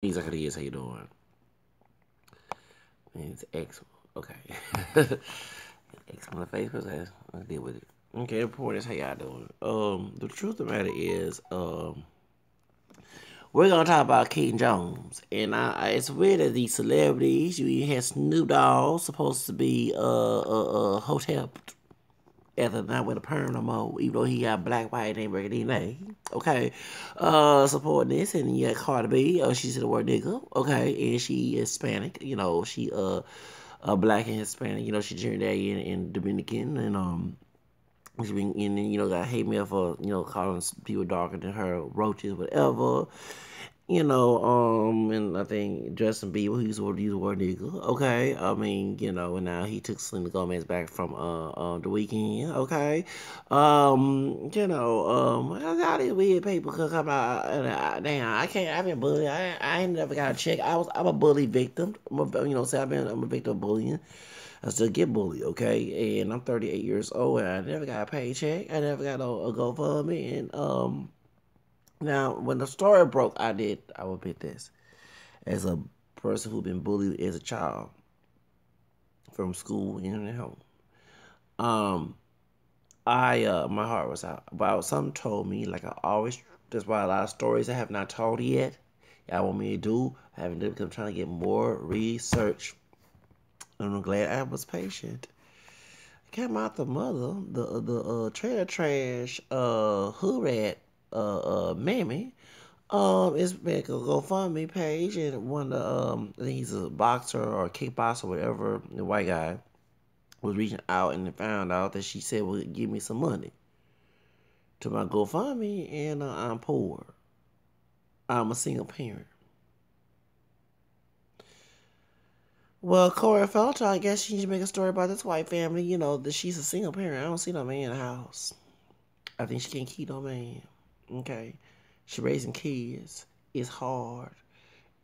Exactly is how you doing. And it's X. Okay. X on the Facebook. Let's deal with it. Okay, the point is how y'all doing. The truth of the matter is, we're gonna talk about Keaton Jones, and it's weird that these celebrities. You had Snoop Dogg supposed to be hotel after not with a perm no more, even though he got black, white, and American DNA. Okay, supporting this, and you got Cardi B. She said the word nigga. Okay, and she Hispanic. You know, she black and Hispanic. You know, she Trinidadian and Dominican, and she been and then, got hate mail for calling people darker than her roaches, whatever. And I think Justin Bieber, he used the word nigga. Okay, I mean, and now he took Selena Gomez back from the weekend. Okay, a lot of weird people could come out. And damn, I can't. I've been bullied. I ain't never got a check. I'm a bully victim. Say I'm a victim of bullying. I still get bullied, okay? And I'm 38 years old, and I never got a paycheck. I never got a GoFundMe. And now when the story broke, I will admit this, as a person who been bullied as a child from school and at home. Um, I my heart was out. But something told me, like I always. That's why a lot of stories I have not told yet. Y'all want me to do? I haven't done because I'm trying to get more research. And I'm glad I was patient. Came out the mother, the trailer trash hood rat mammy is back a GoFundMe page, and one of the I think he's a boxer or a kickboxer or whatever, the white guy was reaching out and found out that she said, well, give me some money to my GoFundMe, and I'm poor. I'm a single parent. Well, Corey Felter, I guess she needs to make a story about this white family, that she's a single parent. I don't see no man in the house. I think she can't keep no man. Okay. She raising kids. It's hard.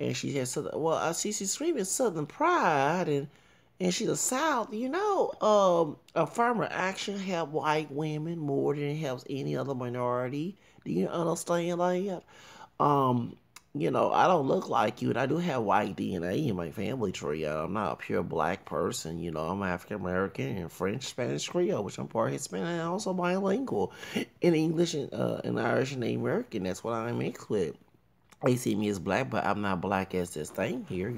And she has southern, well, I see she's screaming Southern pride, and she's a South. Affirmative action help white women more than it helps any other minority. Do you understand that? Um, I don't look like you, and I do have white DNA in my family tree. I'm not a pure black person. I'm African American and French, Spanish, Creole, which I'm part Hispanic and also bilingual in English and Irish and American. That's what I mix with. They see me as black, but I'm not black as this thing here.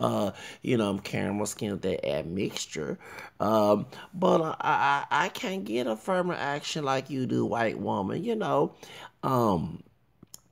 I'm caramel skin with that admixture. But I can't get affirmative action like you do, white woman. Um,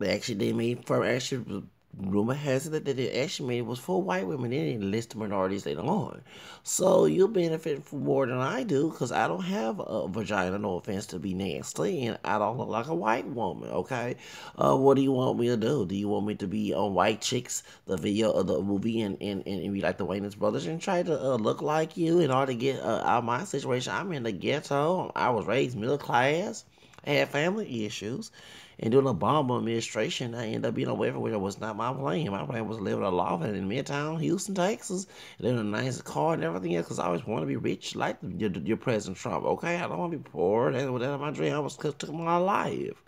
they actually they made for actually rumor has it that they actually made it was for white women. They didn't list the minorities later on. So you benefit from more than I do because I don't have a vagina. No offense to be nasty, and I don't look like a white woman. Okay, what do you want me to do? Do you want me to be on White Chicks, the video of the movie, and be like the Wayans brothers and try to look like you in order to get out of my situation? I'm in the ghetto. I was raised middle class. I had family issues. And during the Obama administration, I ended up being away from which was not my plan. My plan was living a loft in Midtown, Houston, Texas, living in a nice car and everything else because I always want to be rich like your President Trump, okay? I don't want to be poor. That's my dream. I was took my life.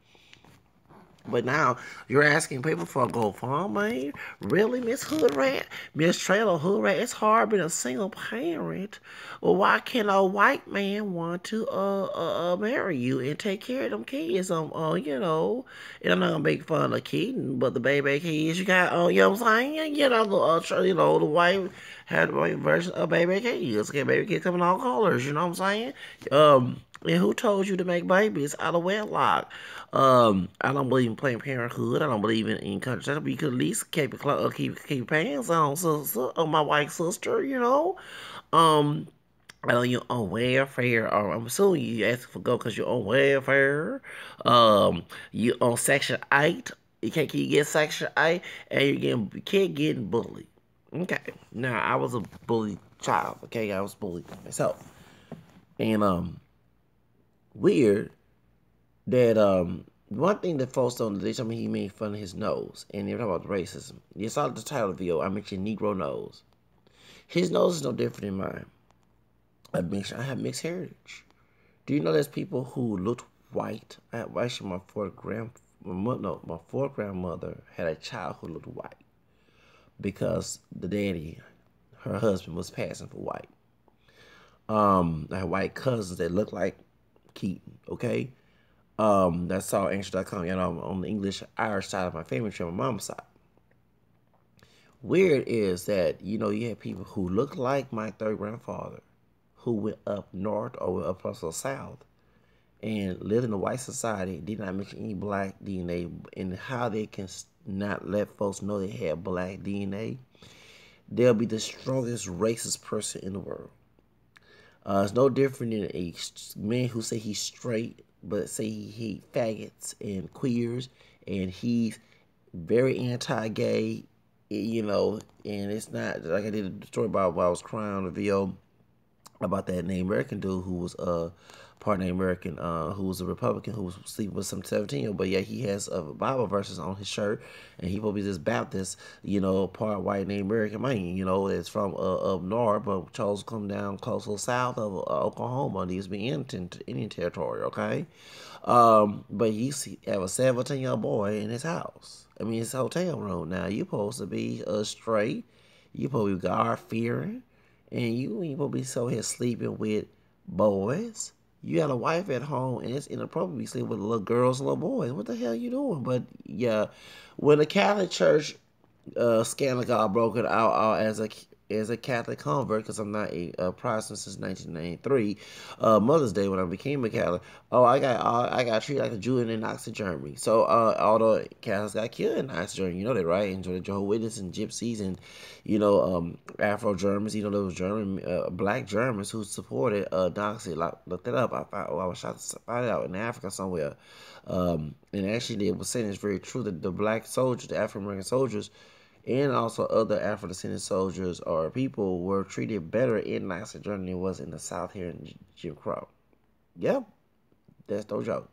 But now you're asking people for a GoFundMe? Really, Miss Hood Rat? Miss Trailer Hood Rat? It's hard being a single parent. Well, why can't a white man want to marry you and take care of them kids? And I'm not gonna make fun of Keaton, but the baby kids you got, what I'm saying? The white had the white version of baby kids. Okay, baby kids come in all colors. You know what I'm saying? And who told you to make babies out of wedlock? I don't believe in Planned Parenthood. I don't believe in contraception. But you could at least keep your pants on, sister, on my white sister. Um, I know you're on welfare, or I'm assuming you asking for go because you're on welfare. You on Section 8. You get Section 8, and you can't get bullied. Okay, now I was a bullied child. Okay, I was bullied myself, and weird that one thing that folks don't they told me he made fun of his nose, and they were talking about racism. You saw the title of the video. I mentioned Negro nose. His nose is no different than mine. I have mixed heritage. Do you know there's people who looked white? Actually, my fourth grandmother had a child who looked white. because the daddy, her husband, was passing for white. I had white cousins that looked like Keaton. Okay, that's all Answer.com. You know, on the English Irish side of my family tree, on my mom's side. Weird is that you have people who look like my third grandfather, who went up north or went up also south, and lived in the white society, did not mention any black DNA, and how they can not let folks know they have black DNA. They'll be the strongest racist person in the world. It's no different than a man who say he's straight, but say he hate faggots and queers, and he's very anti-gay, and it's not like I did a story about while I was crying on the video about that Native American dude who was part Native American, who was a Republican who was sleeping with some 17-year-old, but yeah, he has Bible verses on his shirt, and he probably this Baptist, part white Native American man, that's from up north, but chose to come down close to the south of Oklahoma, and he's been Indian territory, okay? But you have a 17-year-old boy in his house. I mean, his hotel room. Now, you supposed to be straight. You supposed to be God fearing. And you ain't supposed to be so here sleeping with boys. You got a wife at home, and it's inappropriate to be sleeping with little girls and little boys. What the hell you doing? But yeah, when the Catholic Church scandal got broken out as a Catholic convert, because I'm not a Protestant since 1993, Mother's Day when I became a Catholic. Oh, I got treated like a Jew in Nazi Germany. So although Catholics got killed in Nazi Germany, you know that, right? And the Jehovah's Witnesses and Gypsies and Afro Germans, there was black Germans who supported Nazi. Looked it up. I was shocked to find it out in Africa somewhere. And actually, it was saying it's very true that the black soldiers, the African American soldiers, and also other Afro-descendant soldiers or people were treated better in Nazi Germany than it was in the South here in Jim Crow. Yep, that's no joke.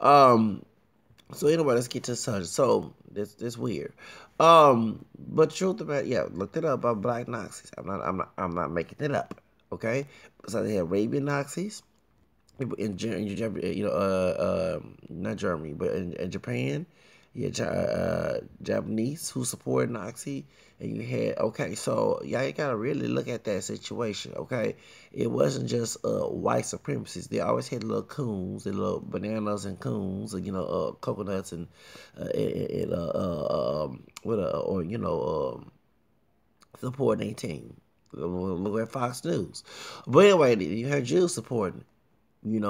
So anyway, let's get to the subject. So this weird. But truth about looked it up about black Nazis. I'm not making it up. Okay, so they had Arabian Nazis not Germany, but in Japan. Japanese who supported Nazi, and you had so y'all gotta really look at that situation. Okay, it wasn't just white supremacists. They always had little coons, the little bananas and coons, coconuts and supporting their team. Look at Fox News. But anyway, you had Jews supporting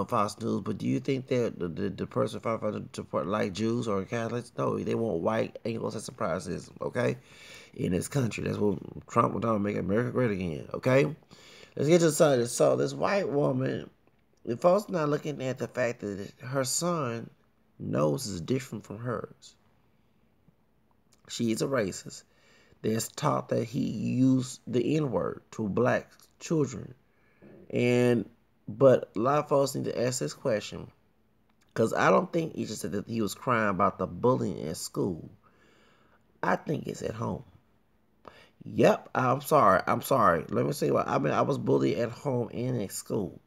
Fox News, but do you think that the person fighting to support like Jews or Catholics? No, they want white Anglo-Saxon Protestantism, okay? In this country. That's what Trump will do, make America great again, okay? Let's get to the side. So this white woman, the folks not looking at the fact that her son nose is different from hers. She's a racist. That's taught that he used the N-word to black children. But a lot of folks need to ask this question, because I don't think he just said that he was crying about the bullying at school. I think it's at home. Yep, I'm sorry. Let me say what I mean. I was bullied at home and at school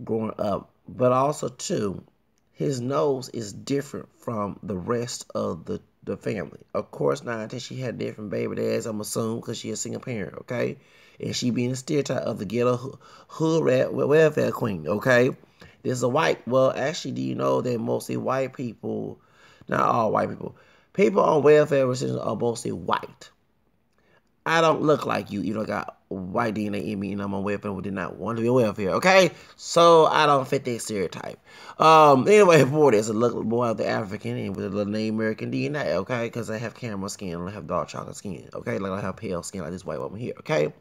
growing up, but also too, his nose is different from the rest of the family. Of course, not until she had different baby dads, I'm assuming, because she a single parent, okay? And she being a stereotype of the ghetto hood rat welfare queen, okay? This is a white, well, actually, do you know that mostly white people, not all white people on welfare assistance are mostly white. I don't look like you. You don't got white DNA in me, and I'm on welfare who did not want to be on welfare, okay? So I don't fit that stereotype. Anyway, for this, I look more of the African and with a little Native American DNA, okay? Because I have caramel skin, I don't have dark chocolate skin, okay? Like I have pale skin like this white woman here, okay?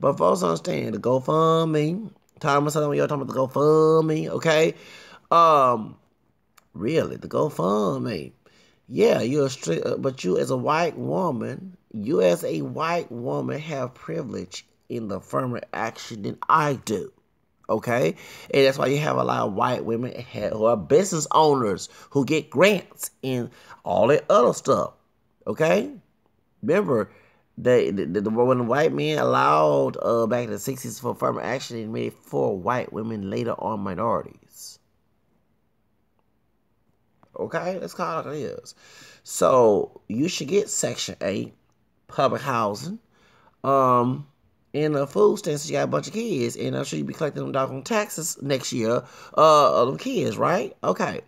But folks understand the GoFundMe. Thomas, y'all talking about the GoFundMe, okay? Really, the GoFundMe. Yeah, you're a straight, but you as a white woman, have privilege in the affirmative action than I do. Okay? And that's why you have a lot of white women who are business owners who get grants and all that other stuff. Okay? Remember, when white men allowed back in the 60s for affirmative action, it made it for white women, later on minorities. Okay, that's kind of like it is. So you should get Section 8 public housing, um, and food stamps. You got a bunch of kids, and I'm sure you be collecting them doggone taxes next year. Of them kids, right? Okay.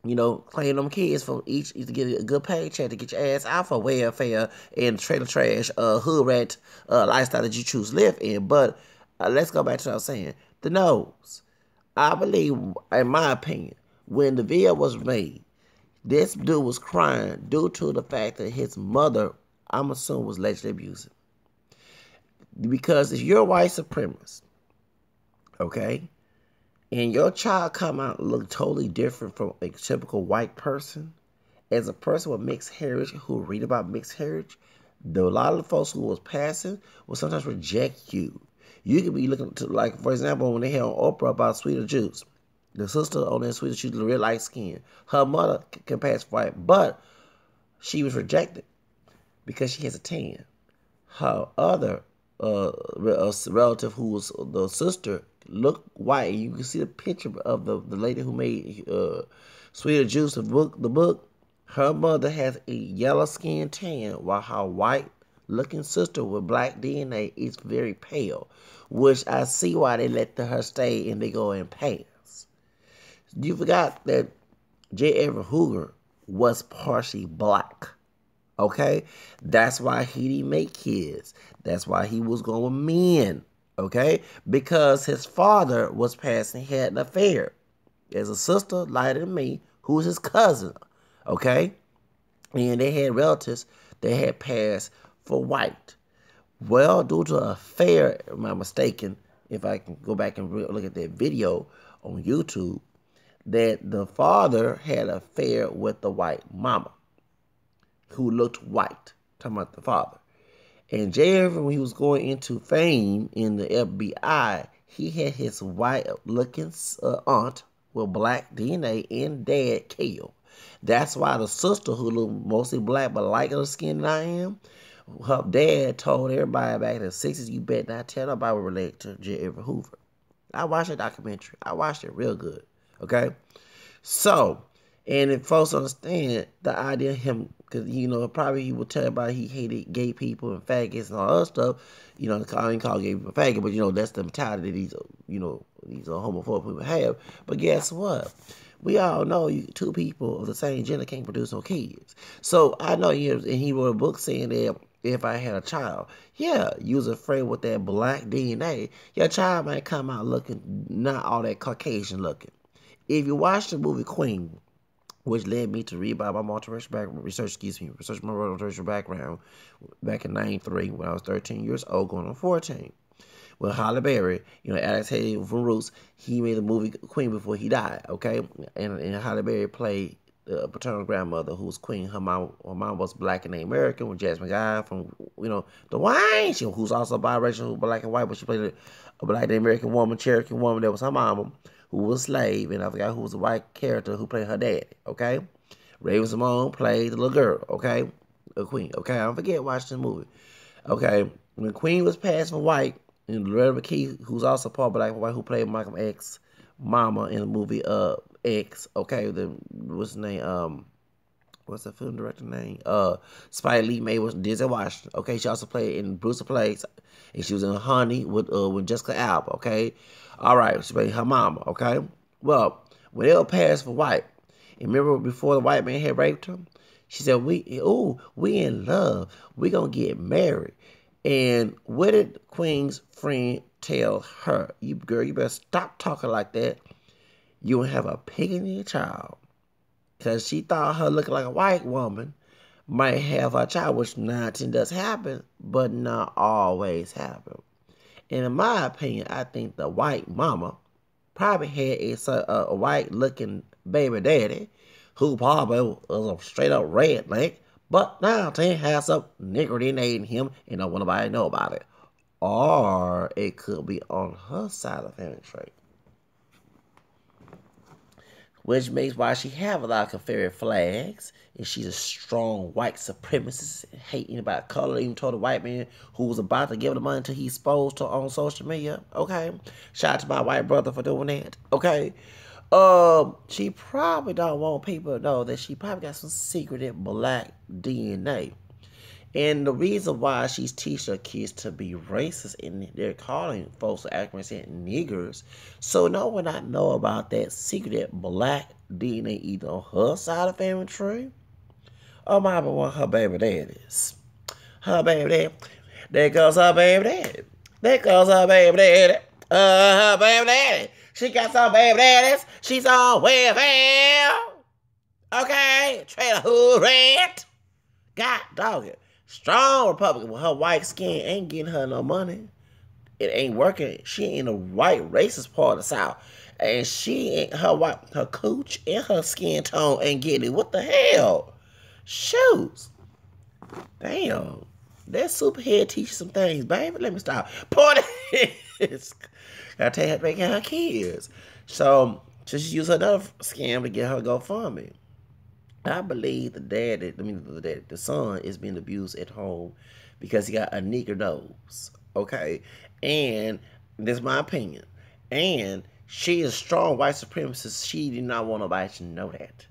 Claim them kids from each to get a good paycheck to get your ass out for welfare and trailer trash, hood rat lifestyle that you choose to live in. But let's go back to what I was saying. The nose. I believe, in my opinion, when the video was made, this dude was crying due to the fact that his mother, I'm assuming, was allegedly abusive. Because if you're a white supremacist, okay, and your child come out and look totally different from a typical white person, as a person with mixed heritage who read about mixed heritage, a lot of the folks who was passing will sometimes reject you. You could be looking to, like, for example, when they had on Oprah about sweeter juice, the sister on that sweeter juice, real light skin, her mother can pass for white, but she was rejected because she has a tan. Her other relative, who was the sister, looked white. You can see the picture of the lady who made Sweeter Juice, the book. Her mother has a yellow skin tan, while her white looking sister with black DNA is very pale, which I see why they let her stay and they go and pass. You forgot that J. Edward Hoover was partially black. Okay? That's why he didn't make kids. That's why he was going with men. Okay? Because his father was passing, he had an affair. There's a sister lighter than me who was his cousin. Okay? And they had relatives that had passed for white. Well, due to an affair, am I mistaken, if I can go back and look at that video on YouTube, that the father had an affair with the white mama who looked white. Talking about the father. And J. Edward, when he was going into fame in the FBI, he had his white-looking aunt with black DNA and dad killed. That's why the sister, who looked mostly black but lighter skin than I am, her dad told everybody back in the 60s, you better not tell nobody what related to J. Edward Hoover. I watched that documentary. I watched it real good. Okay? So, and if folks understand the idea of him, because, probably he would tell everybody he hated gay people and faggots and all other stuff. I ain't call gay people faggot, but, that's the mentality that these homophobic people have. But guess what? We all know two people of the same gender can't produce no kids. So I know he wrote a book saying that if I had a child, yeah, you was afraid with that black DNA, your child might come out looking not all that Caucasian looking. If you watch the movie Queen, which led me to read about my research my multiracial background back in '93 when I was 13 years old, going on 14. Well, Halle Berry, Alex Haley from Roots, he made the movie Queen before he died, okay? And Halle Berry played the paternal grandmother who was Queen. Her mom was black and American, with Jasmine Guy from, the Wine, who's also biracial, black and white, but she played a black and American woman, Cherokee woman that was her mama, who was a slave, and I forgot who was a white character who played her daddy, okay? Raven Simone played the little girl, okay? A Queen, okay? I don't forget watching the movie. Okay, when Queen was passed for white, and Loretta McKee, who's also part black and white, who played Malcolm X mama in the movie X, okay, what's his name? What's the film director name? Spike Lee May was Denzel Washington. Okay, she also played in Bruce Plays, and she was in Honey with Jessica Alba. Okay, all right, she played her mama. Okay, well, when they were passed for white, and remember before the white man had raped her, she said, we in love. We gonna get married. And what did Queen's friend tell her? You better stop talking like that. You will have a pig in your child. Because she thought her looking like a white woman might have a child, which 9 does happen, but not always happen. And in my opinion, I think the white mama probably had a white-looking baby daddy who probably was a straight-up redneck, but now he has some Negro DNA in him and don't want nobody to know about it. Or it could be on her side of the family trait. Which makes why she have a lot of Confederate flags, and she's a strong white supremacist, hating about color. Even told a white man who was about to give her the money until he exposed her on social media. Okay, shout out to my white brother for doing that. Okay, she probably don't want people to know that she probably got some secretive black DNA. And the reason why she's teaching her kids to be racist and they're calling folks African descent niggers, so no one I know about that secret black DNA either on her side of the family tree or might be one of her baby daddies. Her baby daddy. There goes her baby daddy. There goes her baby daddy. Her baby daddy. She got some baby daddies. She's on welfare. Okay? Trailer hood rent. God dog it. Strong Republican with her white skin ain't getting her no money. It ain't working. She ain't in the white racist part of the South. And she ain't her cooch and her skin tone ain't getting it. What the hell? Shoes. Damn. That superhead teaches some things, baby. Let me stop. Point is, gotta tell her making her kids. So she used another scam to get her GoFundMe. I believe the son is being abused at home because he got a Negro nose. Okay, and this is my opinion. And she is a strong white supremacist. She did not want nobody to know that.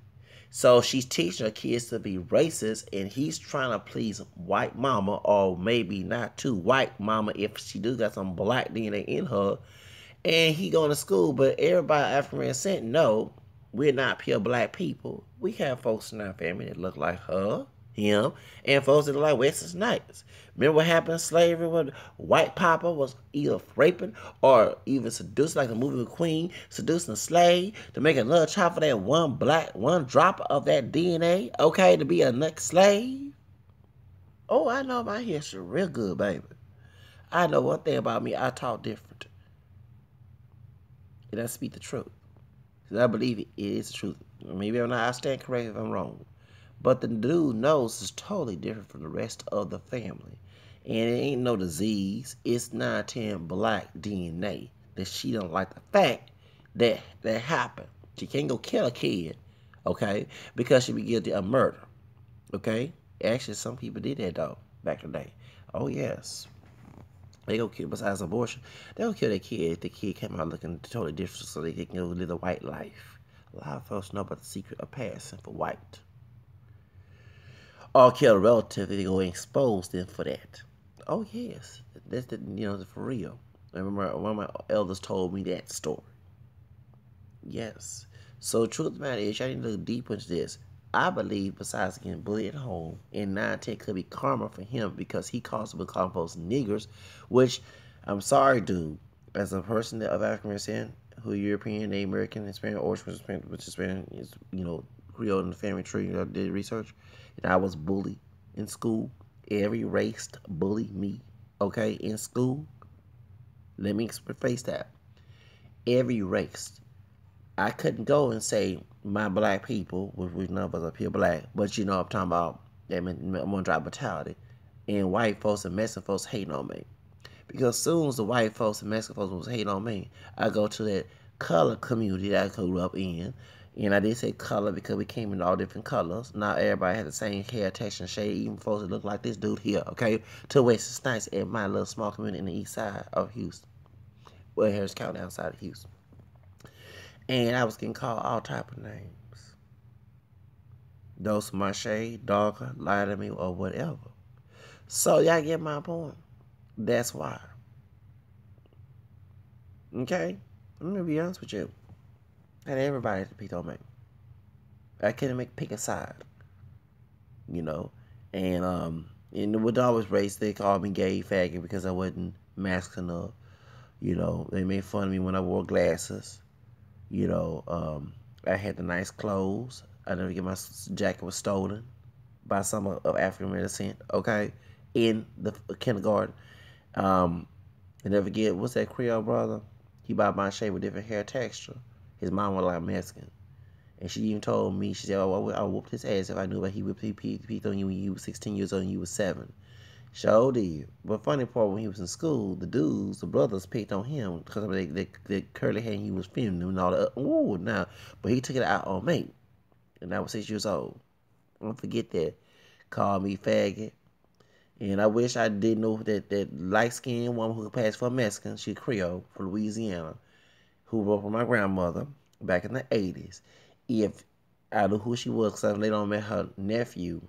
So she's teaching her kids to be racist, and he's trying to please white mama, or maybe not too white mama if she do got some black DNA in her. And he going to school, but everybody African descent know we're not pure black people. We have folks in our family that look like her, him, and folks that look like Wesley Snipes. Remember what happened in slavery when white papa was either raping or even seduced, like the movie with Queen, seducing a slave to make another child for that one drop of that DNA, okay, to be a next slave? Oh, I know my history real good, baby. I know one thing about me, I talk different. And I speak the truth. Because I believe it is the truth. Maybe I'm not, I stand corrected if I'm wrong. But the dude nose is totally different from the rest of the family. And it ain't no disease. It's 9-10 black DNA. That she don't like the fact that that happened. She can't go kill a kid, okay, because she be guilty of murder, okay? Actually, some people did that, though, back in the day. Oh, yes. They go kill, besides abortion, they'll kill their kid if the kid came out looking totally different so they can go live a white life. A lot of folks know about the secret of passing for white. Or kill a relative if they go and expose them for that. Oh, yes. That's for real. I remember one of my elders told me that story. Yes. So the truth of the matter is, y'all need to look deep into this. I believe, besides getting bullied at home, and 9-10 could be karma for him because he constantly calling folks niggers, which, I'm sorry, dude, as a person of African descent, who European, American, Hispanic, or which Hispanic is, Creole in the family tree, I did research, and I was bullied in school. Every race bullied me, okay, in school. Let me face that. Every race. I couldn't go and say my black people, which none of us are pure black, but I'm talking about them in one-drop mentality, and white folks and Mexican folks hating on me. Because as soon as the white folks and Mexican folks was hating on me, I go to that color community that I grew up in, and I did say color because we came in all different colors. Not everybody had the same hair, texture, and shade, even folks that look like this dude here, okay? To Wesley Snipes at my little small community in the east side of Houston. Well, Harris County outside of Houston. And I was getting called all type of names. Those from my shade, darker, lighter than me, or whatever. So y'all get my point. That's why. Okay? I'm gonna be honest with you. And everybody had to pick on me. I couldn't pick a side. And with always race, they called me gay faggot because I wasn't masculine enough. They made fun of me when I wore glasses. I had the nice clothes. I never get my jacket was stolen by some of African descent, okay, in the kindergarten. I never forget, what's that Creole brother? He bought my shape with different hair texture. His mom was like Mexican. And she even told me, she said, oh, I whooped his ass if I knew that he would peed on you when you were 16 years old and you were 7. Sure did. But funny part, when he was in school, the brothers picked on him because of the curly hair and he was feminine and all that. Ooh, now. But he took it out on me. And I was 6 years old. Don't forget that. Called me faggot. And I wish I did know that light-skinned woman who passed for a Mexican, she Creole, from Louisiana, who worked for my grandmother back in the 80s. If I knew who she was, because I later on met her nephew,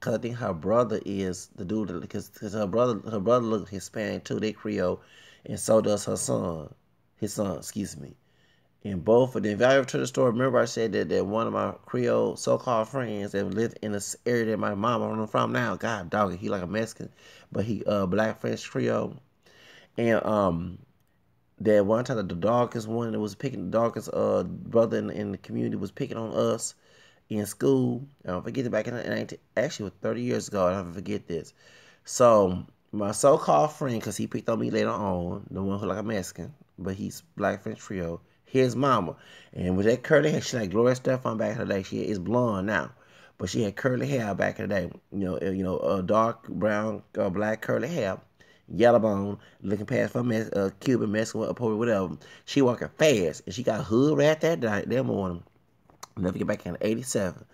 Cause I think her brother is the dude. Because her brother looks Hispanic too. They Creole, and so does her son. His son, excuse me. And both of them. If I ever told the story, remember I said that one of my Creole so-called friends that lived in this area that my mama from now. God dog, he like a Mexican, but he black French Creole. And that one time the darkest one that was picking the darkest brother in the community was picking on us in school. I don't forget it back in the 19, actually it was 30 years ago. I never forget this. So my so-called friend, because he picked on me later on, the one who like a Mexican, but he's black French Creole, his mama. And with that curly hair, she like Gloria Stefan back in the day. She is blonde now. But she had curly hair back in the day. Dark brown, black curly hair. Yellow bone, looking past for Cuban, Mexican, or whatever. She walking fast, and she got hood rat that morning. I'll never get back in 87.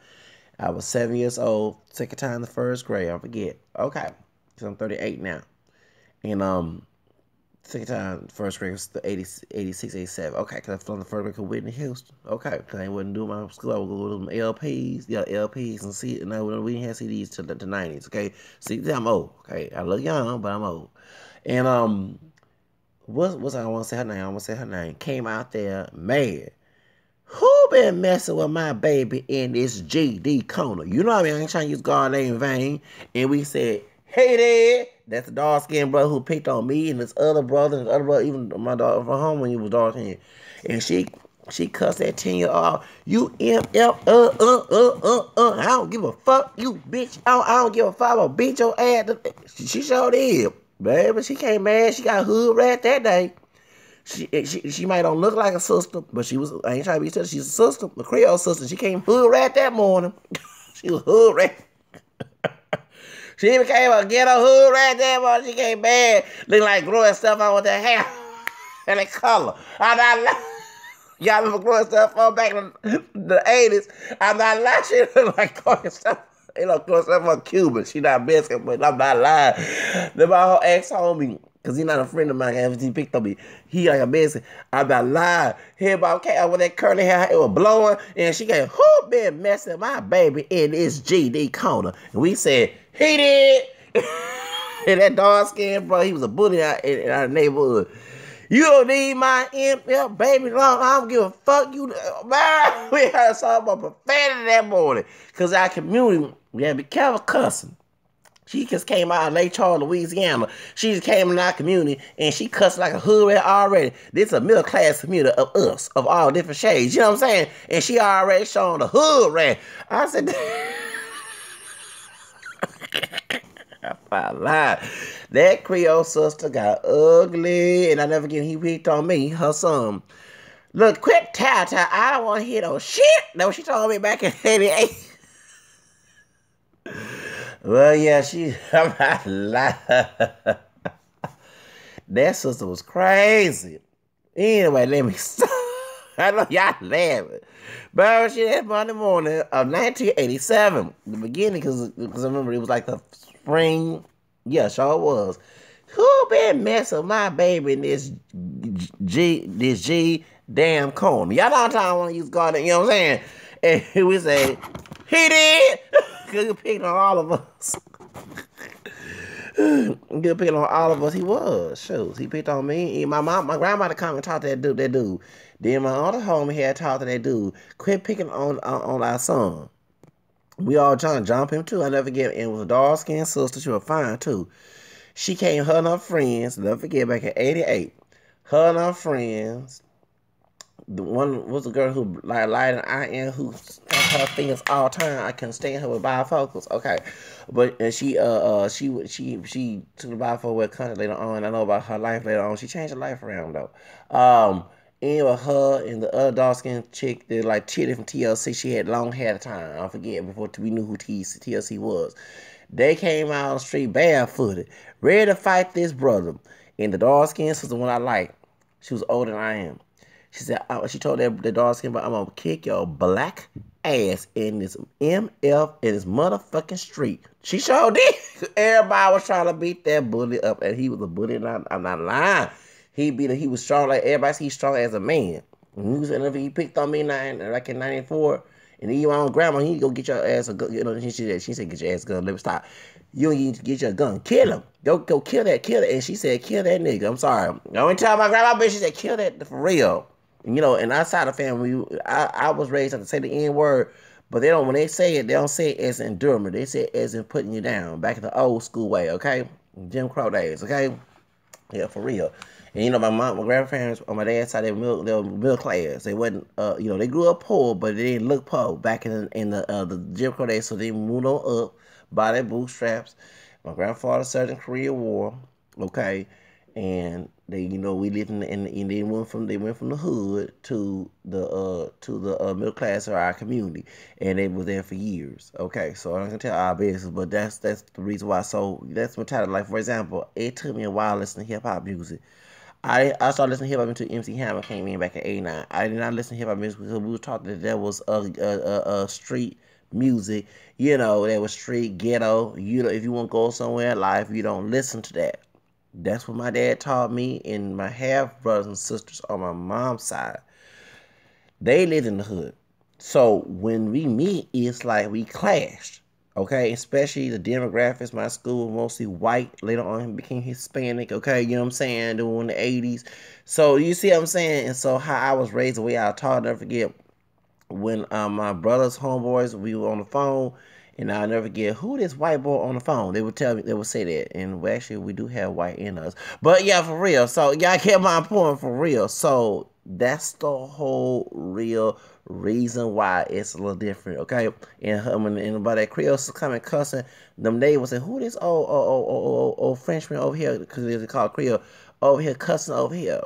I was 7 years old, second time in the first grade. I forget. Okay, because I'm 38 now. And second time first grade was the 86, 87. Okay, because I flew in the first grade with Whitney Houston. Okay, because I wasn't doing my school. I would go to them LPs, LPs, and see. And we didn't have CDs till the 90s. Okay, see, I'm old. Okay, I look young, but I'm old. And what's I want to say her name? I want to say her name. Came out there mad. Who been messing with my baby in this GD corner? You know what I mean? I ain't trying to use God's name in vain. And we said, hey there. That's the dark-skinned brother who picked on me and his other brother, even my daughter from home when he was dark-skinned. And she cussed that 10-year-old, you MF, I don't give a fuck, you bitch. I don't give a fuck, I'll beat your ass. She sure did. Baby, she came mad. She got hood rat that day. She might don't look like a sister, but she was, I ain't trying to be a sister, she's a sister, a Creole sister. She came hood rat that morning. She was hood rat. She became a ghetto hood rat that morning. She came bad, looking like growing stuff on with her hair and the color. I'm not lying. Y'all remember growing stuff on back in the 80s. I'm not lying. She look like growing stuff. You know, growing stuff on Cuban. She not Mexican, but I'm not lying. Then my whole ex homie, because he's not a friend of mine, he picked on me. He like a Mexican. I'm not lying. He about came with that curly hair, it was blowing, and she came, who been messing my baby in this GD corner? And we said, he did. And that dark skinned bro, he was a bully out in our neighborhood. You don't need my MF baby long. I don't give a fuck. You, man, we heard something about profanity that morning. Because our community, we had to be careful cussing. She just came out of Lake Charles, Louisiana. She just came in our community and she cussed like a hood rat already. This is a middle class community of us, of all different shades. You know what I'm saying? And she already showing the hood rat. I said, I lied. That Creole sister got ugly, and I never get he picked on me, her son. Look, quit tata. I don't want to hear no shit. That's what she told me back in 88. Well, yeah, I'm not lying. That sister was crazy. Anyway, let me stop. I know y'all laughing. But she that Monday morning of 1987. The beginning, because I remember it was like the spring. Yeah, sure was. Who been messing with my baby in this G damn corner? Y'all know how I want to use God, you know what I'm saying? And we say, he did. Because he picked on all of us. He picked on all of us. He was. Shoot. He picked on me. And my grandmother come and talked to that dude. Then my other homie had talked to that dude. Quit picking on our son. We all trying to jump him too. I never forget. And it was a dark-skinned sister. She was fine too. She came, her and her friends. Never forget, back in 88. Her and her friends. The one was a girl who like lied and I am who touched her fingers all the time. I couldn't stand her with bifocals. Okay, but and she took the bifocal with country later on. I know about her life later on. She changed her life around though. Anyway, her and the other dark skinned chick, they're like Chitty from TLC. She had long hair at the time. I forget before we knew who TLC was. They came out on the street barefooted, ready to fight this brother. And the dark skin was the one I liked. She was older than I am. She said, she told the dark skin, but I'm gonna kick your black ass in this MF in this motherfucking street. She sure did. Everybody was trying to beat that bully up, and he was a bully. And I'm not lying. He was strong like everybody. He's strong as a man. He picked on me like in '94, And then your own grandma, you need to go get your ass a gun. You know, she said, get your ass a gun. Let me stop. You need to get your gun. Kill him. Go kill that. Kill it. And she said, kill that nigga. I'm sorry. I went tell my grandma, but she said, kill that for real. And, you know, and outside the family, I was raised to say the N word, but they don't. When they say it, they don't say it as endurement. They say it as in putting you down. Back in the old school way, okay? Jim Crow days, okay? Yeah, for real. And you know, my grandparents on my dad's side, they were middle class. They wasn't, you know, they grew up poor, but they didn't look poor back in the Jim Crow days. So they moved on up by their bootstraps. My grandfather served in Korea War, okay, and they, you know, we lived and they went from the hood to the middle class of our community, and they were there for years. Okay, so I'm gonna tell our business, but that's the reason why. So that's my title. Like for example, it took me a while listening to hip hop music. I started listening to hip hop until MC Hammer came in back in '89. I did not listen to hip hop music because we were taught that there was a street music, you know, that was street ghetto. You know, if you want to go somewhere in life, you don't listen to that. That's what my dad taught me, and my half brothers and sisters on my mom's side. They lived in the hood. So when we meet, it's like we clashed. Okay, especially the demographics. My school was mostly white. Later on, it became Hispanic. Okay, you know what I'm saying? During the '80s. So you see what I'm saying? And so how I was raised, the way I was taught, I'll never forget when my brother's homeboys, we were on the phone, and I'll never forget who this white boy on the phone. They would tell me, they would say that, and actually we do have white in us. But yeah, for real. So y'all get my point for real. So that's the whole real reason why it's a little different, okay? And by that Creole coming cussing, them neighbors say, who this old Frenchman over here, because they call Creole, over here cussing over here,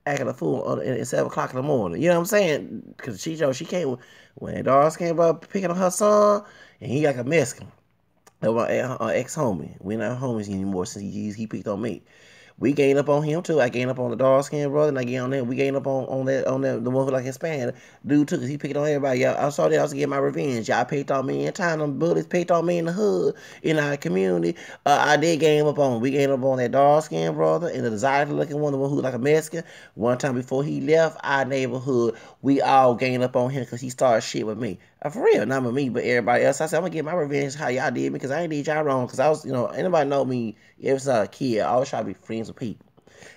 acting a fool at 7 o'clock in the morning. You know what I'm saying? Because she came, when that dog came up picking on her son, and he like a Mexican. That was my ex-homie. We're not homies anymore since he picked on me. We gained up on him too. I gained up on the dark skinned brother, and I gained on him. We gained up on that the one who like Hispanic dude too, cause he picked on everybody. Yeah, I saw that I was getting my revenge. Y'all picked on me in time. Them bullies picked on me in the hood, in our community. I did gain up on. We gained up on that dark skinned brother and the desired looking one, the one who like a Mexican. One time before he left our neighborhood, we all gained up on him because he started shit with me. For real, not with me, but everybody else. I said, I'm gonna get my revenge how y'all did me because I ain't did y'all wrong. Because I was, you know, anybody know me ever since I was a kid, I always try to be friends with people.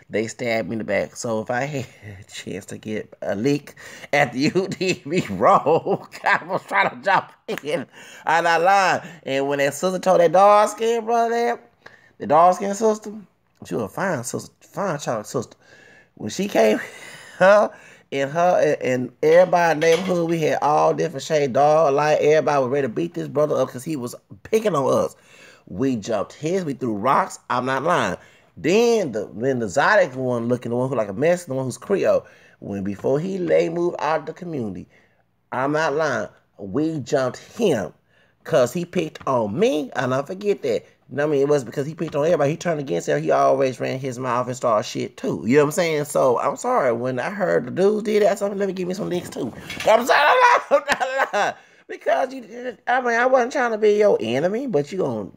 They stabbed me in the back. So if I had a chance to get a lick after you did me wrong, I was trying to jump in on that line. And when that sister told that dark skin brother that, the dark skin sister, she was a fine sister, fine child sister. When she came, her and everybody in the neighborhood, we had all different shades, dog, light. Everybody was ready to beat this brother up because he was picking on us. We jumped his, we threw rocks. I'm not lying. Then the Zodiac one looking, the one who like a mess, the one who's Creole, when before he moved out of the community, I'm not lying, we jumped him because he picked on me, and I forget that. I mean, it was because he picked on everybody. He turned against her. He always ran his mouth and started shit too. You know what I'm saying? So I'm sorry when I heard the dudes did that. Something, let me give me some licks too. I'm sorry, I'm not because you. I mean, I wasn't trying to be your enemy, but you gonna.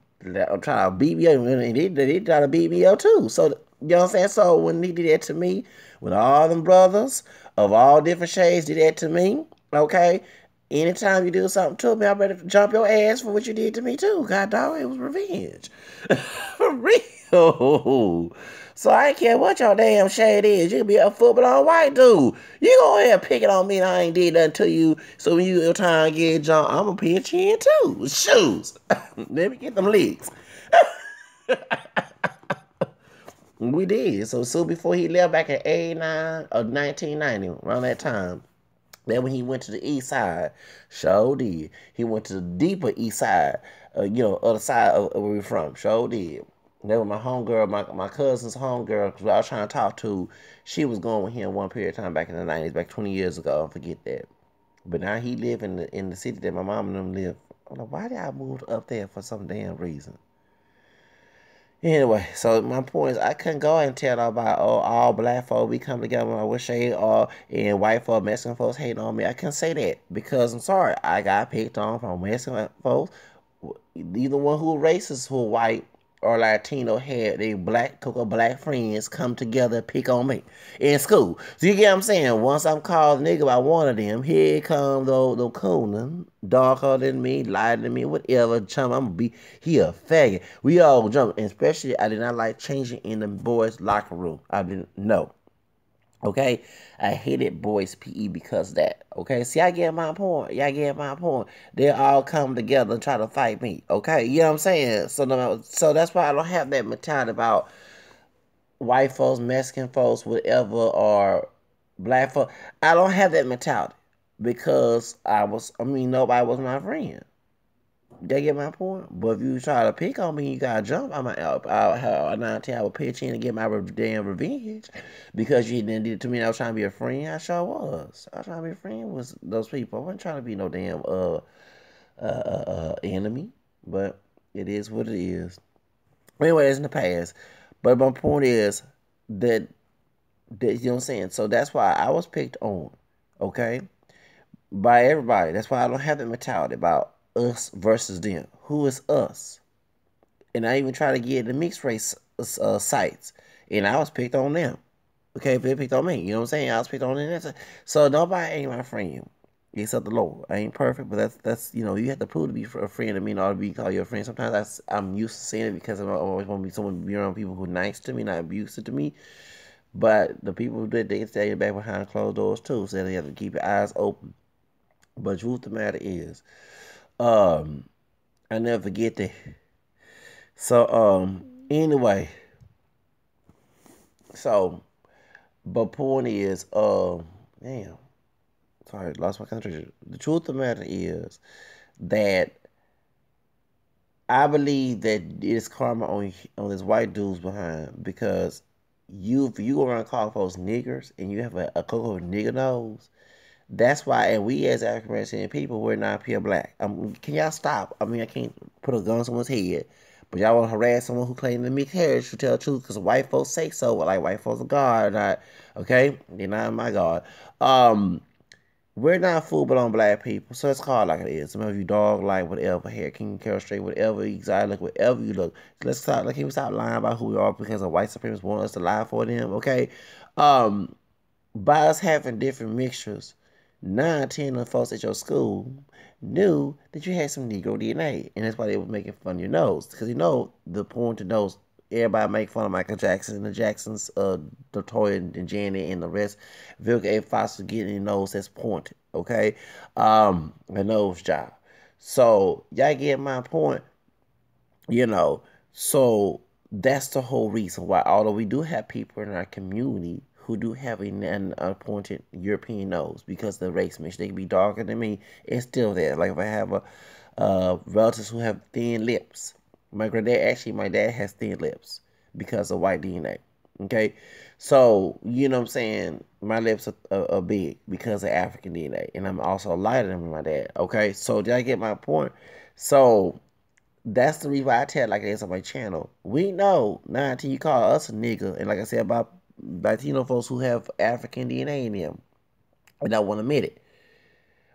I'm trying to beat me up, and they try to beat me up too. So, you know what I'm saying? So, when he did that to me, when all them brothers of all different shades did that to me, okay? Anytime you do something to me, I better jump your ass for what you did to me too. God dog, it was revenge. For real. So I ain't care what your damn shade is. You can be a football white dude. You go ahead and pick it on me and I ain't did nothing to you. So when you trying to get jumped, I'm gonna pinch you in too. Shoes. Let me get them legs. We did. So before he left back in 89 or 1990, around that time. Then when he went to the east side, sure did. He went to the deeper east side, you know, other side of where we're from, sure did. That was my homegirl, my cousin's homegirl, because I was trying to talk to. She was going with him one period of time back in the 90s, back 20 years ago. I forget that. But now he live in the city that my mom and them live. I'm like, why did I move up there for some damn reason? Anyway, so my point is, I couldn't go and tell about all black folk we come together. I wish they all and white folk, Mexican folks hating on me. I couldn't say that because I'm sorry, I got picked on from Mexican folks. Either one who racist, who white, or Latino had their black friends come together and pick on me in school. So you get what I'm saying? Once I'm called a nigga by one of them, here come the Conan, darker than me, lighter than me, whatever. Chum, I'm gonna be he a faggot. We all jump, and especially I did not like changing in the boys' locker room. I didn't know. Okay, I hated boys PE because of that. Okay, see, I get my point. Y'all get my point. They all come together and try to fight me. Okay, you know what I'm saying? So, so that's why I don't have that mentality about white folks, Mexican folks, whatever, or black folks. I don't have that mentality because nobody was my friend. They get my point. But if you try to pick on me, you gotta jump. I'll 19. I would pitch in and get my damn revenge because you didn't do it to me. I was trying to be a friend. I sure was. I was trying to be a friend with those people. I wasn't trying to be no damn enemy. But it is what it is. Anyway, it's in the past. But my point is that you know what I'm saying. So that's why I was picked on. Okay, by everybody. That's why I don't have the mentality about us versus them. Who is us? And I even try to get the mixed race sites, and I was picked on them. Okay, they picked on me. You know what I'm saying? I was picked on them. So nobody ain't my friend except the Lord. I ain't perfect, but that's you have to prove to be a friend of me in order to be called your friend. Sometimes I'm used to saying it because I always want to be someone be around people who are nice to me, not abusive to me. But the people that they stay back behind closed doors too, so they have to keep your eyes open. But truth of the matter is, um, I never forget that. So, anyway, so, but point is, damn, sorry, lost my concentration. The truth of the matter is that I believe that it's karma on this white dude's behind because if you go around calling folks niggers and you have a cocoa nigger nose, that's why, and we as African American people, we're not pure black. Can y'all stop? I mean, I can't put a gun on someone's head, but y'all want to harass someone who claims to mix heritage to tell the truth because white folks say so. Like white folks are God, not okay? They're not my God. We're not fooled but on black people, so it's called like it is. Some of you dog like whatever, hair king, carrot straight, whatever, exotic, whatever you look. Let's stop. Like, can we stop lying about who we are because the white supremacists want us to lie for them? Okay. Um, by us having different mixtures, 9, 10 of the folks at your school knew that you had some Negro DNA, and that's why they were making fun of your nose. Because the point to nose, everybody make fun of Michael Jackson and the Jacksons, Latoya and Janet and the rest. Vivica A. Foster getting your nose that's pointed, okay? A nose job. So y'all get my point, you know. So that's the whole reason why, although we do have people in our community who do have an appointed European nose because the race mix, they can be darker than me, it's still there. Like if I have relatives who have thin lips, my dad has thin lips because of white DNA. Okay, so you know what I'm saying. My lips are big because of African DNA, and I'm also lighter than my dad. Okay, so did I get my point? So that's the reason why I tell like it is on my channel. We know now until you call us a nigga, and like I said about Latino folks who have African DNA in them, and I won't admit it.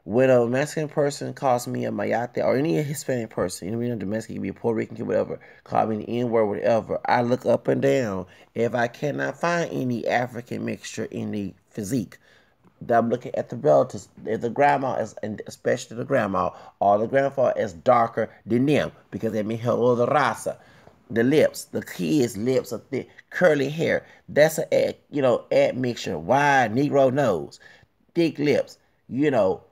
When a Mexican person calls me a mayate, or any Hispanic person, any domestic, it can be a Puerto Rican kid, whatever, call me the N word, whatever, I look up and down. If I cannot find any African mixture in the physique, I'm looking at the relatives. If the grandma is, and especially the grandma or the grandfather is darker than them, because they mean hello the raza. The lips, the kids' lips are thick, curly hair. That's a admixture. Wide Negro nose, thick lips. You know,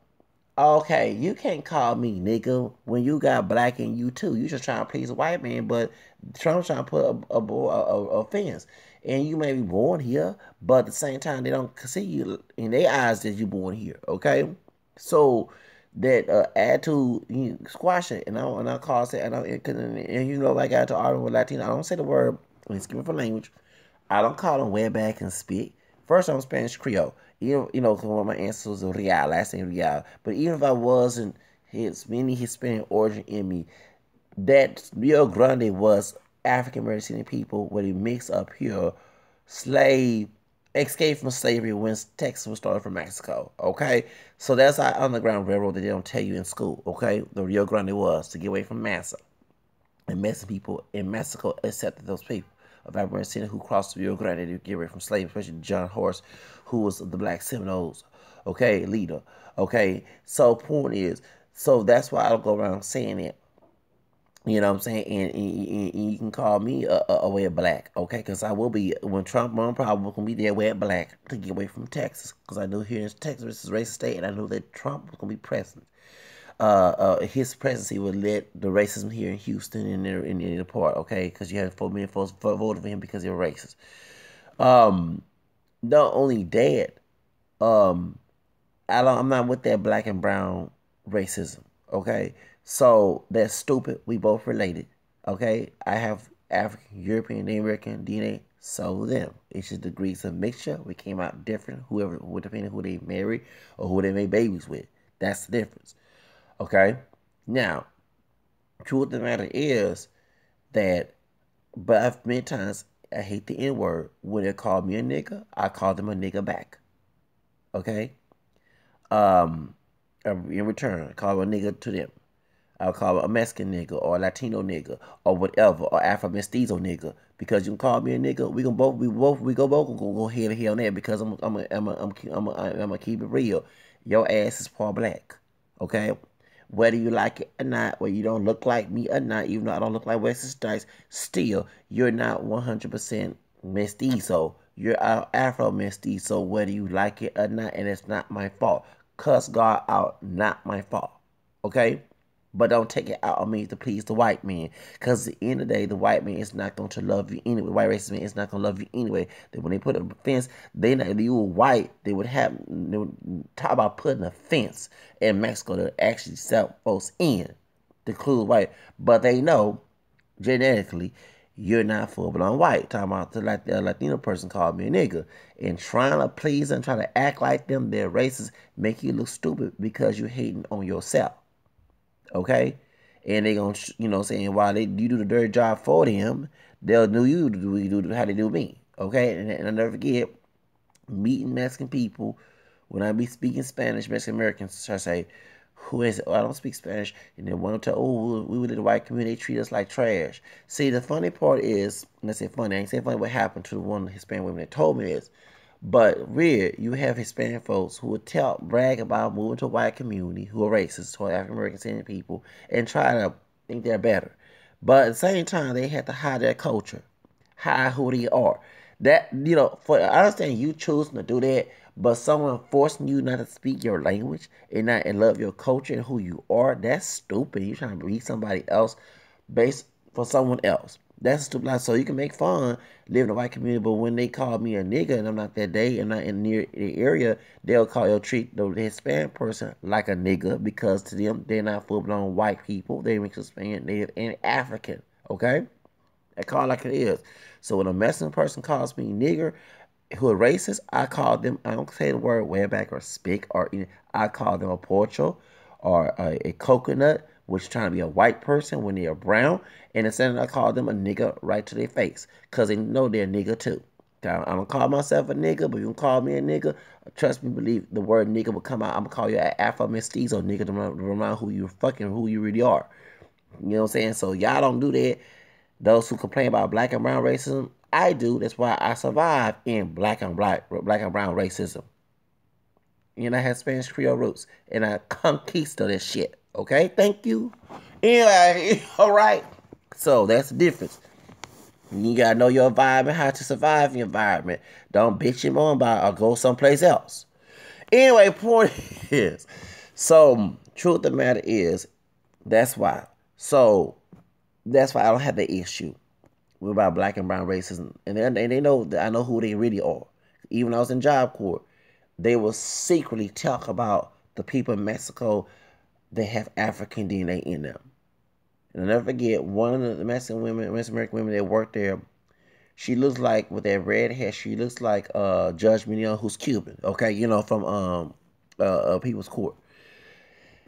okay, you can't call me nigga when you got black in you too. You just trying to please a white man, but Trump's trying to put a fence. And you may be born here, but at the same time, they don't see you in their eyes that you're born here. Okay, so that attitude, you squash it, and I call it, and I got to argue with Latino. I don't say the word. Excuse me for language. I don't call them way back and speak. First, I'm Spanish Creole. Cause one of my ancestors was Real, last name Real. But even if I wasn't many Hispanic origin in me, that Rio Grande was African American people where they mixed up here, slave, escaped from slavery when Texas was started from Mexico. Okay, so that's our underground railroad that they don't tell you in school. Okay, the Rio Grande was to get away from Massa. and Mexican people in Mexico accepted those people of African descent who crossed the Rio Grande to get away from slavery, especially John Horse, who was the Black Seminoles, okay, leader. Okay, so point is, so that's why I don't go around saying it. You know what I'm saying? And you can call me a way of black, okay? Because I will be, when Trump won, probably going to be there way of black to get away from Texas. Because I knew here in Texas, is a racist state, and I knew that Trump was going to be president. His presidency would let the racism here in Houston and in the part, okay? Because you had 4 million folks voted for him because they were racist. Not only that, um, I'm not with that black and brown racism, okay? So that's stupid. We both related, okay? I have African, European, American DNA. So them. It's just degrees of mixture. We came out different. Whoever, depending who they married or who they made babies with. That's the difference. Okay? Now, truth of the matter is that, but I've many times, I hate the N word. When they call me a nigga, I call them a nigga back. Okay? In return, I call a nigga to them. I'll call a Mexican nigga or a Latino nigga or whatever, or Afro Mestizo nigga. Because you can call me a nigga, we go both go head to head on that because I'm keep it real. Your ass is part black, okay? Whether you like it or not, whether you don't look like me or not, even though I don't look like Wesley Snipes, still you're not 100% mestizo. You're Afro mestizo, whether you like it or not, and it's not my fault. Cuss God out, not my fault, okay? But don't take it out on me to please the white man. Because at the end of the day, the white man is not going to love you anyway. White racist man is not going to love you anyway. That when they put up a fence, if you were white, they would talk about putting a fence in Mexico to actually sell folks in, to include white. But they know, genetically, you're not full-blown white. Talking about the Latino person called me a nigga. And trying to please them, trying to act like them, they're racist, make you look stupid because you're hating on yourself. Okay? And they gonna, saying while you do the dirty job for them, they'll do you do how they do me. Okay? And I'll never forget meeting Mexican people when I be speaking Spanish, Mexican Americans, I say, who is it? Oh, I don't speak Spanish. And then one will tell, oh, we were in the white community, they treat us like trash. See, the funny part is, let's say funny, I ain't saying funny what happened to the one Hispanic women that told me this. But real, you have Hispanic folks who would brag about moving to a white community, who are racist, who are African American people, and try to think they're better. But at the same time, they have to hide their culture, hide who they are. That, I understand you choosing to do that, but someone forcing you not to speak your language and love your culture and who you are, that's stupid. You're trying to be somebody else based for someone else. That's stupid. So you can make fun, live in a white community, but when they call me a nigga and I'm not that day and not in near the area, they'll treat the Hispanic person like a nigga because to them they're not full blown white people. They mix Hispanic, Native, and African. Okay, they call it like it is. So when a Mexican person calls me nigger, who are racist, I call them. I don't say the word way back or spick or anything. I call them a porcho or a coconut, which is trying to be a white person when they are brown. And instead, I call them a nigga right to their face because they know they're a nigga too. I'm gonna call myself a nigga, but you can call me a nigga. Trust me, believe the word nigga will come out. I'm gonna call you an Afro mestizo nigga to remind who you really are. You know what I'm saying? So y'all don't do that. Those who complain about black and brown racism, I do. That's why I survive in black and brown racism. And I have Spanish Creole roots, and I conquista that shit. Okay, thank you. Anyway, all right. So that's the difference. You gotta know your environment, how to survive the environment. Don't bitch and moan about it or go someplace else. Anyway, point is, so truth of the matter is, that's why. So that's why I don't have the issue about black and brown racism, and they know that I know who they really are. Even when I was in Job Corps, they will secretly talk about the people in Mexico that have African DNA in them. And I'll never forget one of the Mexican American women that worked there. She looks like, with that red hair, she looks like Judge Mignon, who's Cuban. Okay, from People's Court.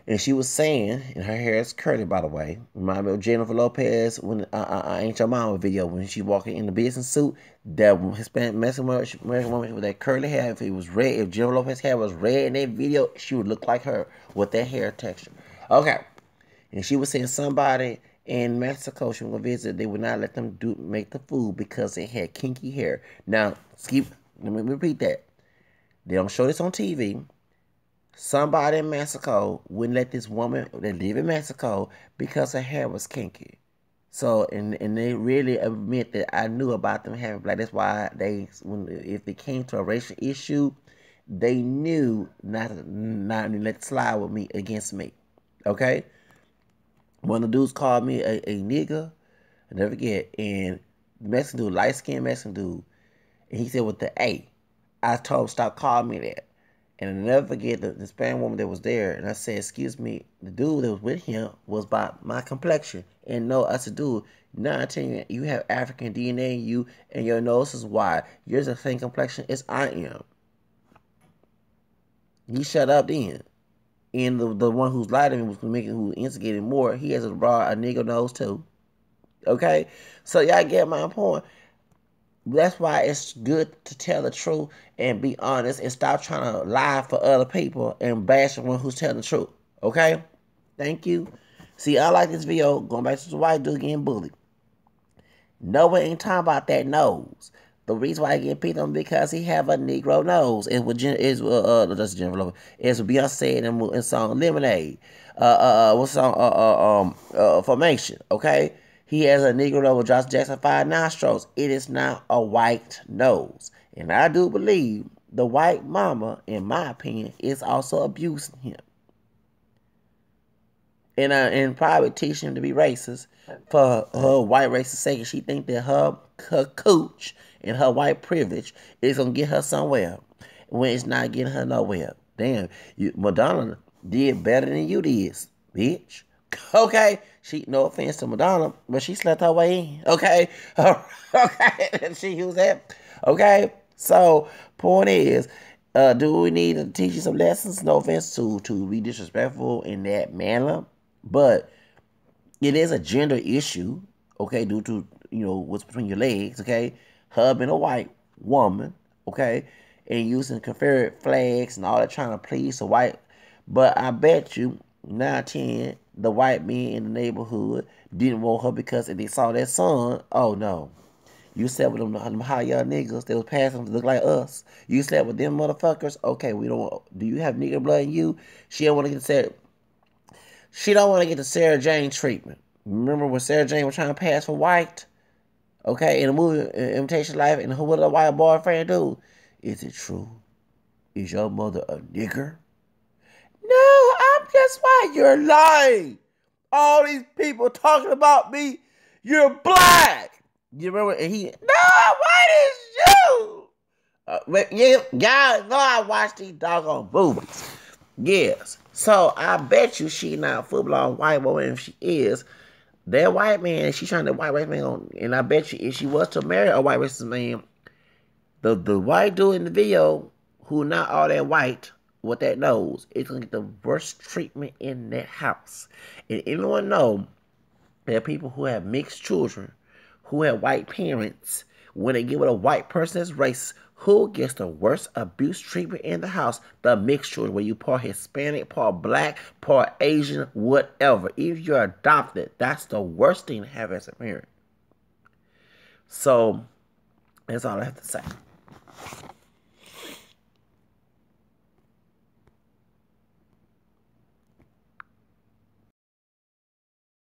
And she was saying, and her hair is curly, by the way. Remind me of Jennifer Lopez when I Ain't Your Mama video, when she walking in the business suit. That Hispanic Mexican American woman with that curly hair, if it was red, if Jennifer Lopez's hair was red in that video, she would look like her with that hair texture. Okay. And she was saying somebody in Mexico. She was gonna visit. They would not let them make the food because they had kinky hair. Now, let me repeat that. They don't show this on TV. Somebody in Mexico wouldn't let this woman that live in Mexico because her hair was kinky. So and they really admit that I knew about them having black. That's why if it came to a racial issue, they knew not to let it slide with me against me. Okay? One of the dudes called me a nigga, I never forget, and the Mexican dude, light skinned Mexican dude, and he said with the A. I told him stop calling me that. And I never forget the Spanish woman that was there, and I said, excuse me, the dude that was with him was by my complexion. And no, I said, dude, now I tell you, you have African DNA in you, and your nose is wide. You're the same complexion as I am. He shut up then. And the one who's lied to me who instigated more, he has a Negro nose too. Okay? So y'all get my point. That's why it's good to tell the truth and be honest and stop trying to lie for other people and bash the one who's telling the truth. Okay? Thank you. See, I like this video. Going back to the white dude getting bullied. No one ain't talking about that nose. The reason why I get picked on because he have a Negro nose. It's what that's Jennifer Lopez. It's what Beyonce said in song Lemonade. What's song? Formation. Okay, he has a Negro nose with Josh Jackson 5 nostrils. It is not a white nose, and I do believe the white mama, in my opinion, is also abusing him. And probably teaching him to be racist for her white racist sake. And she think that her cooch and her white privilege is gonna get her somewhere when it's not getting her nowhere. Damn, Madonna did better than you did, bitch. Okay, no offense to Madonna, but she slept her way in. Okay, okay, she used that. Okay, so point is, do we need to teach you some lessons? No offense to be disrespectful in that manner. But it is a gender issue, okay, due to, what's between your legs, okay? Her being a white woman, okay, and using Confederate flags and all that trying to please the white. But I bet you 9, 10, the white men in the neighborhood didn't want her because if they saw that son, oh no. You slept with them high young niggas that was passing to look like us. You slept with them motherfuckers. Okay, do you have nigga blood in you? She don't want to get said. She don't want to get the Sarah Jane treatment. Remember when Sarah Jane was trying to pass for white? Okay, in the movie Imitation Life, and what did a white boyfriend do? Is it true? Is your mother a nigger? No, I'm just white. You're lying. All these people talking about me. You're black. You remember? And no, white is you. Yeah, y'all know I watch these doggone movies. Yes. So I bet you she not a full-blown white woman. If she is, that white man, she trying to white race man on, and I bet you if she was to marry a white racist man, the white dude in the video who not all that white with that nose is gonna get the worst treatment in that house. And anyone know that people who have mixed children, who have white parents, when they get with a white person that's racist, who gets the worst abuse treatment in the house? The mixed children, where you part Hispanic, part black, part Asian, whatever. If you're adopted, that's the worst thing to have as a parent. So, that's all I have to say.